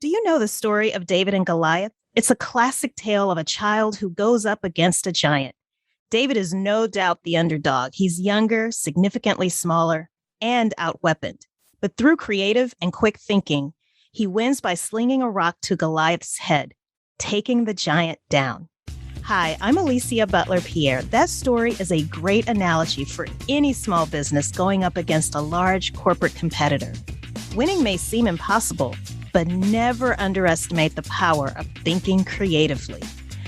Do you know the story of David and Goliath? It's a classic tale of a child who goes up against a giant. David is no doubt the underdog. He's younger, significantly smaller, and outweaponed. But through creative and quick thinking, he wins by slinging a rock to Goliath's head, taking the giant down. Hi, I'm Alicia Butler-Pierre. That story is a great analogy for any small business going up against a large corporate competitor. Winning may seem impossible, but never underestimate the power of thinking creatively.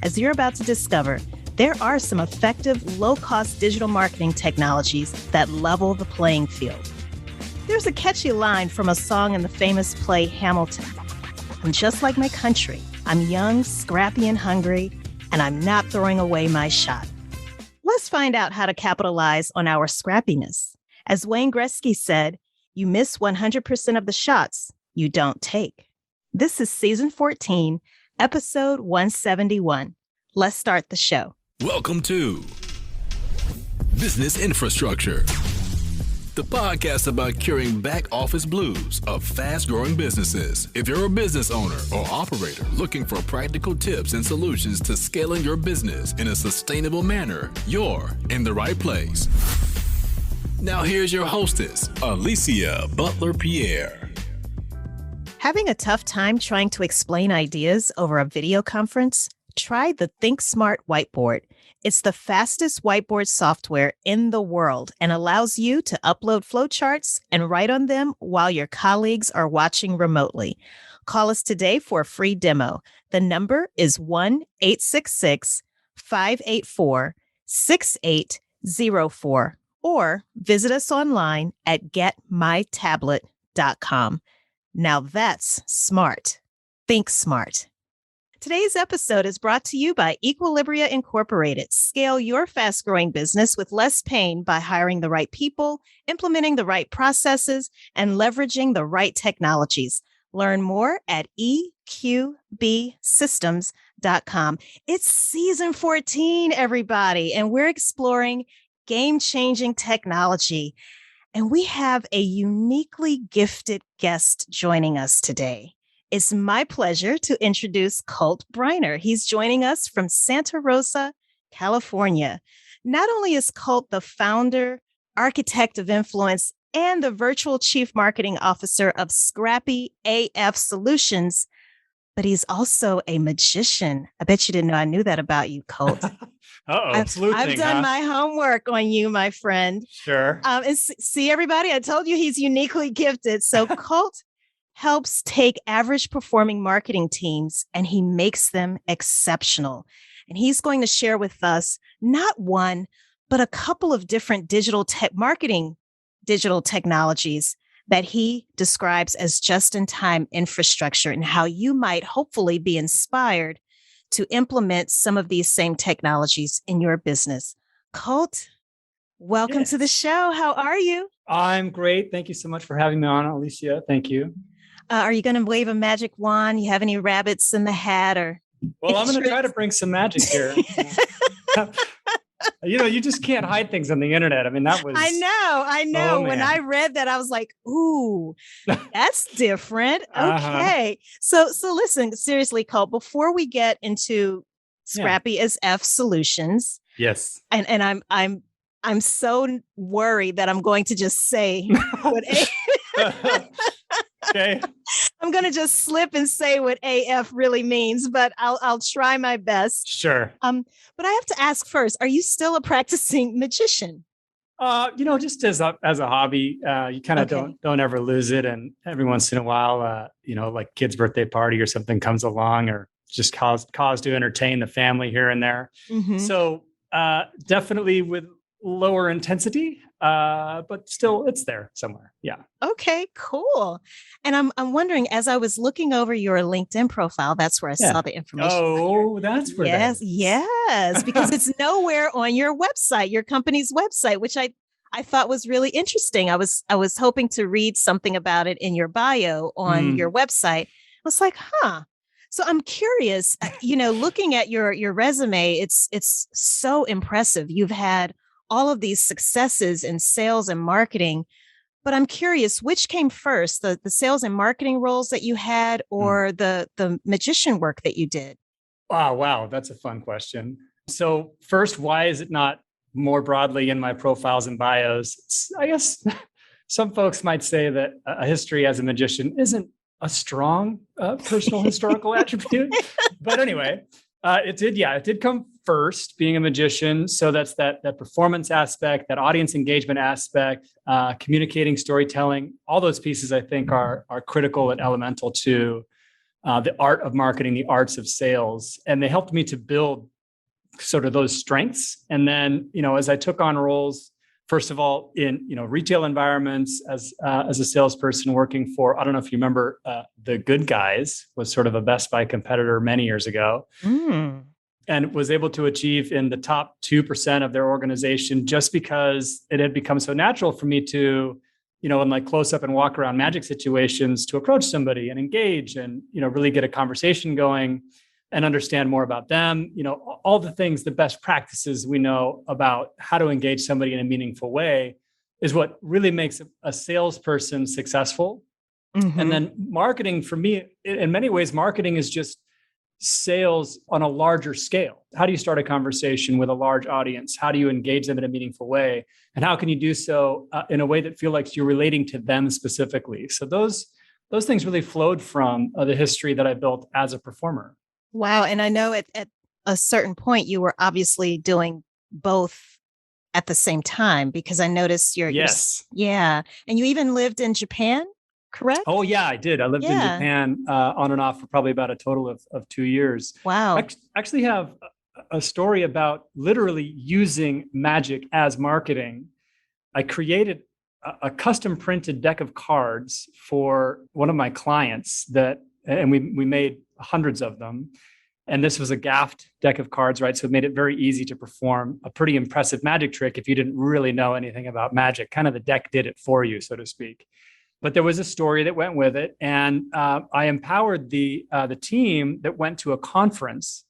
As you're about to discover, there are some effective, low-cost digital marketing technologies that level the playing field. There's a catchy line from a song in the famous play Hamilton. I'm just like my country. I'm young, scrappy, and hungry, and I'm not throwing away my shot. Let's find out how to capitalize on our scrappiness. As Wayne Gretzky said, you miss 100% of the shots you don't take. This is season 14, episode 171. Let's start the show. Welcome to Business Infrastructure, the podcast about curing back office blues of fast-growing businesses. If you're a business owner or operator looking for practical tips and solutions to scaling your business in a sustainable manner, you're in the right place. Now here's your hostess, Alicia Butler-Pierre. Having a tough time trying to explain ideas over a video conference? Try the ThinkSmart whiteboard. It's the fastest whiteboard software in the world and allows you to upload flowcharts and write on them while your colleagues are watching remotely. Call us today for a free demo. The number is 1-866-584-6804 or visit us online at getmytablet.com. Now that's smart. Think smart. Today's episode is brought to you by Equilibria Incorporated. Scale your fast-growing business with less pain by hiring the right people, implementing the right processes, and leveraging the right technologies. Learn more at eqbsystems.com. It's season 14, everybody, and we're exploring game-changing technology. And we have a uniquely gifted guest joining us today. It's my pleasure to introduce Colt Briner. He's joining us from Santa Rosa, California. Not only is Colt the founder, architect of influence, and the virtual chief marketing officer of Scrappy AF Solutions, but he's also a magician. I bet you didn't know I knew that about you, Colt. I've done my homework on you, my friend. Sure. And see, everybody, I told you he's uniquely gifted. So Colt helps take average performing marketing teams and he makes them exceptional. And he's going to share with us not one, but a couple of different digital technologies that he describes as just-in-time infrastructure and how you might hopefully be inspired to implement some of these same technologies in your business. Colt, welcome to the show. How are you? I'm great. Thank you so much for having me on, Alicia. Thank you. Are you going to wave a magic wand? You have any rabbits in the hat or? Well, I'm going to try to bring some magic here. You just can't hide things on the internet. I mean, that was. I know. Oh, when I read that, I was like, ooh, that's different. Okay. So listen, seriously, Colt, before we get into Scrappy AF Solutions. Yes. And I'm so worried that I'm going to just say what Okay. I'm going to just slip and say what AF really means, but I'll try my best. Sure. But I have to ask first, are you still a practicing magician? Just as a hobby, you kind of don't ever lose it. And every once in a while, like kid's birthday party or something comes along or just cause to entertain the family here and there. Mm-hmm. So definitely with lower intensity, but still it's there somewhere. Yeah. Okay, cool. And I'm wondering, as I was looking over your LinkedIn profile, that's where I saw the information. Oh, that's where. Yes, because it's nowhere on your website, your company's website, which I thought was really interesting. I was hoping to read something about it in your bio on your website. I was like, So I'm curious, looking at your resume, it's so impressive. You've had all of these successes in sales and marketing, But I'm curious, which came first, the sales and marketing roles that you had, or the magician work that you did? Oh, wow. That's a fun question. So first, why is it not more broadly in my profiles and bios? I guess some folks might say that a history as a magician isn't a strong personal historical attribute. But anyway, it did come first, being a magician. So that's that performance aspect, that audience engagement aspect, communicating, storytelling. All those pieces, I think, are critical and elemental to the art of marketing, the arts of sales. And they helped me to build sort of those strengths. And then, as I took on roles, first of all, in retail environments as a salesperson working for, I don't know if you remember, The Good Guys was sort of a Best Buy competitor many years ago, and was able to achieve in the top 2% of their organization just because it had become so natural for me to, in like close up and walk around magic situations, to approach somebody and engage and, really get a conversation going and understand more about them, all the things, the best practices we know about how to engage somebody in a meaningful way is what really makes a salesperson successful. Mm-hmm. And then marketing, for me, in many ways, marketing is just sales on a larger scale. How do you start a conversation with a large audience? How do you engage them in a meaningful way? And how can you do so in a way that feels like you're relating to them specifically? So those things really flowed from the history that I built as a performer. Wow. And I know at a certain point, you were obviously doing both at the same time, because I noticed Yes. Yeah. And you even lived in Japan, correct? Oh, yeah, I did. I lived in Japan on and off for probably about a total of 2 years. Wow. I actually have a story about literally using magic as marketing. I created a custom printed deck of cards for one of my clients and we made hundreds of them. And this was a gaffed deck of cards, right? So it made it very easy to perform a pretty impressive magic trick if you didn't really know anything about magic. Kind of the deck did it for you, so to speak. But there was a story that went with it. And I empowered the team that went to a conference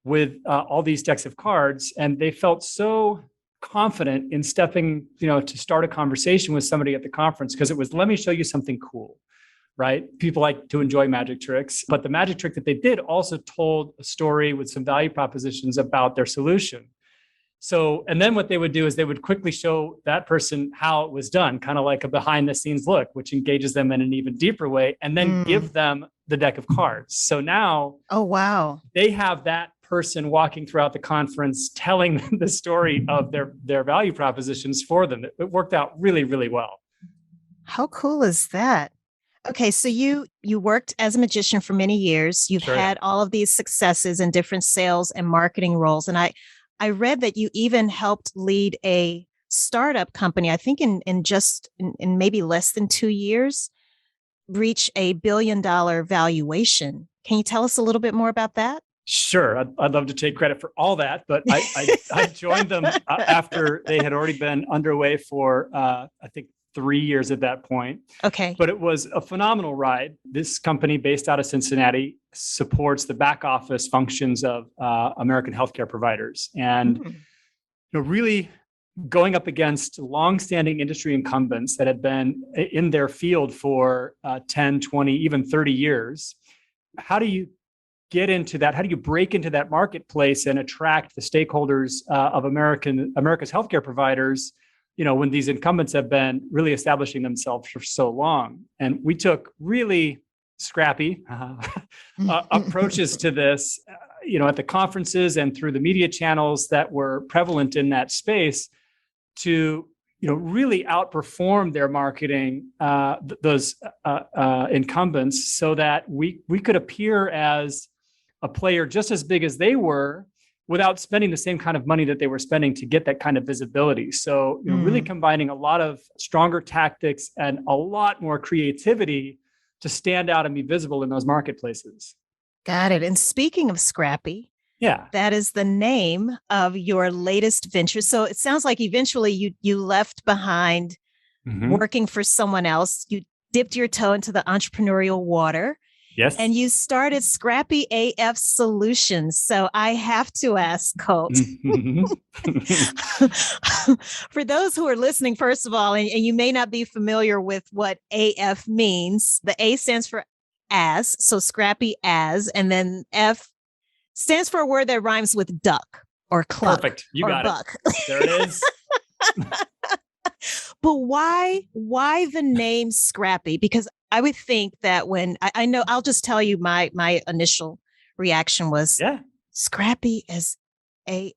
with all these decks of cards. And they felt so confident in stepping, to start a conversation with somebody at the conference, because it was, let me show you something cool. Right? People like to enjoy magic tricks, but the magic trick that they did also told a story with some value propositions about their solution. So, and then what they would do is they would quickly show that person how it was done, kind of like a behind the scenes look, which engages them in an even deeper way, and then give them the deck of cards. So now, oh, wow, they have that person walking throughout the conference, telling them the story of their value propositions for them. It worked out really, really well. How cool is that? Okay, so you worked as a magician for many years. You've had all of these successes in different sales and marketing roles. And I read that you even helped lead a startup company, I think in maybe less than 2 years, reach $1 billion valuation. Can you tell us a little bit more about that? Sure. I'd love to take credit for all that, but I joined them after they had already been underway for, I think, 3 years at that point. Okay. But it was a phenomenal ride. This company based out of Cincinnati supports the back office functions of American healthcare providers. And really going up against longstanding industry incumbents that had been in their field for 10, 20, even 30 years. How do you get into that? How do you break into that marketplace and attract the stakeholders of America's healthcare providers, when these incumbents have been really establishing themselves for so long? And we took really scrappy approaches to this, at the conferences and through the media channels that were prevalent in that space to, really outperform their marketing, those incumbents, so that we could appear as a player just as big as they were, without spending the same kind of money that they were spending to get that kind of visibility. So, really combining a lot of stronger tactics and a lot more creativity to stand out and be visible in those marketplaces. Got it. And speaking of Scrappy, yeah, that is the name of your latest venture. So it sounds like eventually you left behind working for someone else. You dipped your toe into the entrepreneurial water. Yes. And you started Scrappy AF Solutions. So I have to ask, Colt, for those who are listening, first of all, and you may not be familiar with what AF means, the A stands for as, so Scrappy as, and then F stands for a word that rhymes with duck or cluck. Perfect. You or got buck. it. There it is. But why the name Scrappy? Because I would think that when I know, I'll just tell you my initial reaction was Scrappy as a,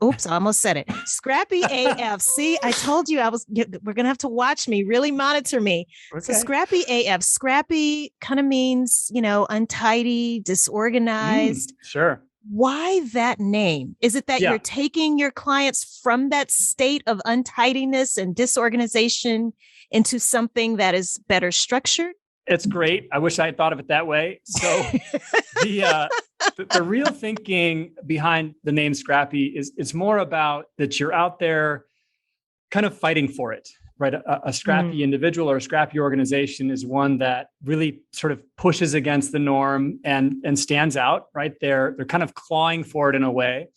oops, I almost said it. Scrappy AF. See, I told you we're going to have to watch me, really monitor me. Okay. So Scrappy AF, Scrappy kind of means, untidy, disorganized. Sure. Why that name? Is it that you're taking your clients from that state of untidiness and disorganization into something that is better structured? It's great. I wish I had thought of it that way. So the real thinking behind the name Scrappy is it's more about that you're out there kind of fighting for it, right? A scrappy individual or a scrappy organization is one that really sort of pushes against the norm and stands out, right? They're kind of clawing for it in a way.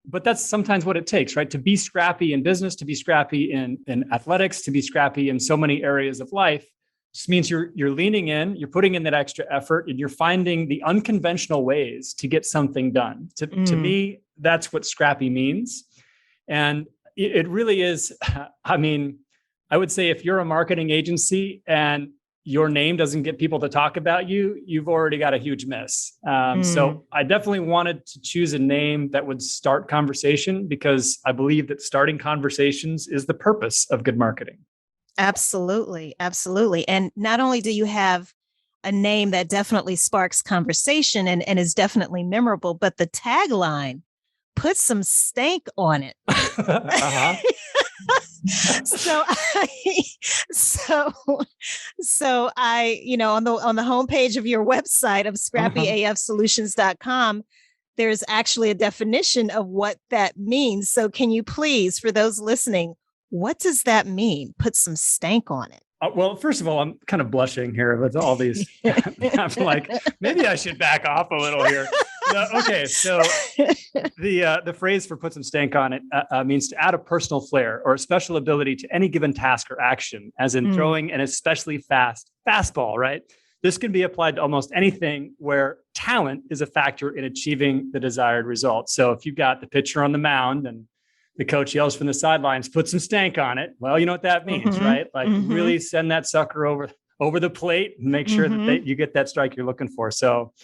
But that's sometimes what it takes, right? To be scrappy in business, to be scrappy in athletics, to be scrappy in so many areas of life, just means you're leaning in, you're putting in that extra effort, and you're finding the unconventional ways to get something done. To me, that's what scrappy means. And it really is, I mean, I would say if you're a marketing agency and your name doesn't get people to talk about you, you've already got a huge miss. So I definitely wanted to choose a name that would start conversation because I believe that starting conversations is the purpose of good marketing. Absolutely. Absolutely. And not only do you have a name that definitely sparks conversation and is definitely memorable, but the tagline, put some stank on it. Uh-huh. So I, on the homepage of your website of scrappyafsolutions.com, there's actually a definition of what that means. So can you please, for those listening, what does that mean? Put some stank on it. Well, first of all, I'm kind of blushing here with all these. I'm like, maybe I should back off a little here. No, okay, so the phrase for put some stank on it means to add a personal flair or a special ability to any given task or action, as in throwing an especially fast fastball, right? This can be applied to almost anything where talent is a factor in achieving the desired result. So if you've got the pitcher on the mound and the coach yells from the sidelines, put some stank on it. Well, you know what that means, right? Like really send that sucker over the plate and make sure that you get that strike you're looking for. So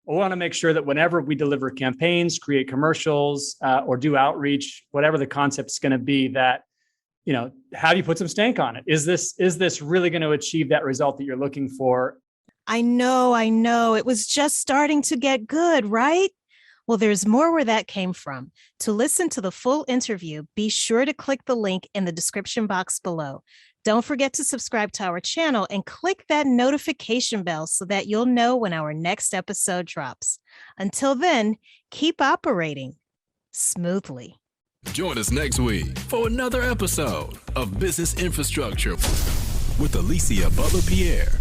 we want to make sure that whenever we deliver campaigns, create commercials, or do outreach, whatever the concept's going to be, that, have you put some stank on it? Is this really going to achieve that result that you're looking for? I know. It was just starting to get good, right? Well, there's more where that came from. To listen to the full interview, be sure to click the link in the description box below. Don't forget to subscribe to our channel and click that notification bell so that you'll know when our next episode drops. Until then, keep operating smoothly. Join us next week for another episode of Business Infrastructure with Alicia Butler-Pierre.